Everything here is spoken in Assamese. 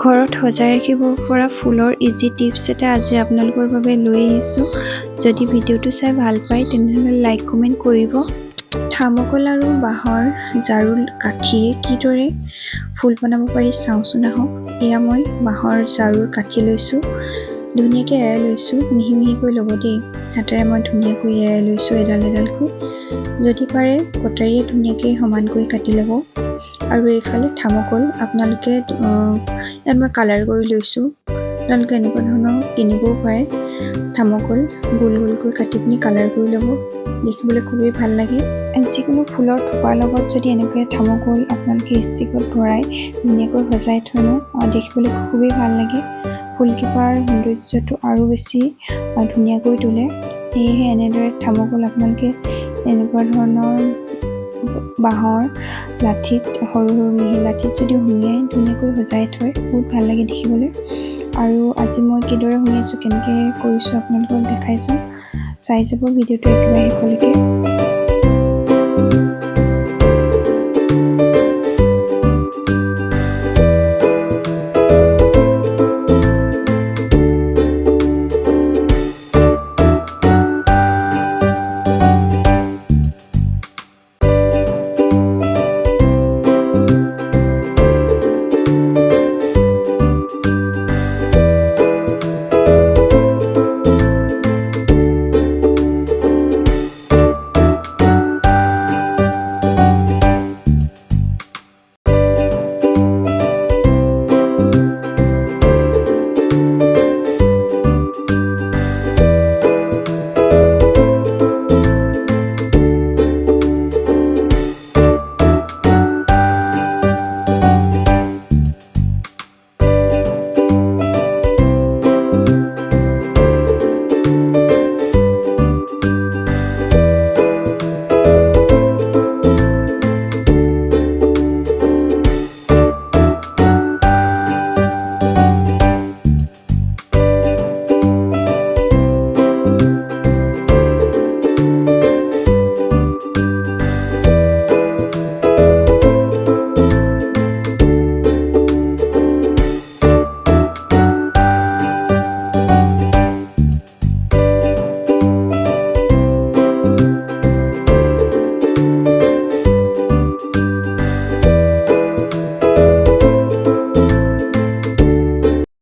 ঘৰত সজাই ৰাখিব পৰা ফুলৰ ইজি টিপছ এটা আজি আপোনালোকৰ বাবে লৈ আহিছোঁ। যদি ভিডিঅ'টো চাই ভাল পায় তেনেহ'লে লাইক কমেণ্ট কৰিব। থাৰ্মকল আৰু বাঁহৰ ঝাৰুৰ কাঠিয়ে কিদৰে ফুল বনাব পাৰি চাওঁচোন আহক। এয়া মই বাঁহৰ ঝাৰুৰ কাঠি লৈছোঁ, ধুনীয়াকৈ এৰাই লৈছোঁ, মিহি মিহিকৈ ল'ব দেই। হাতেৰে মই ধুনীয়াকৈ এৰাই লৈছোঁ এডাল এডালকৈ। যদি পাৰে কটাৰীয়ে ধুনীয়াকৈ সমানকৈ কাটি ল'ব। আৰু এইফালে থাৰ্মকল আপোনালোকে ইয়াত মই কালাৰ কৰি লৈছোঁ। আপোনালোকে এনেকুৱা ধৰণৰ কিনিবও পাৰে। থাৰ্মকল গোল গোলকৈ কাটি পিনি কালাৰ কৰি ল'ব, দেখিবলৈ খুবেই ভাল লাগে। যিকোনো ফুলৰ থোপাৰ লগত যদি এনেকৈ থাৰ্মকল আপোনালোকে ষ্টিকত ভৰাই ধুনীয়াকৈ সজাই থৈ দেখিবলৈ খুবেই ভাল লাগে। ফুলকেইপাৰ সৌন্দৰ্যটো আৰু বেছি ধুনীয়াকৈ তোলে। সেয়েহে এনেদৰে থাৰ্মকল আপোনালোকে এনেকুৱা ধৰণৰ বাঁহৰ লাঠিত সৰু সৰু মিহি লাঠিত যদি সুমিয়াই ধুনীয়াকৈ সজাই থয় বহুত ভাল লাগে দেখিবলৈ। আৰু আজি মই কিদৰে সুমিয়াইছোঁ কেনেকৈ কৰিছোঁ আপোনালোকক দেখাই যাম, চাই যাব ভিডিঅ'টো একেবাৰে শেষলৈকে।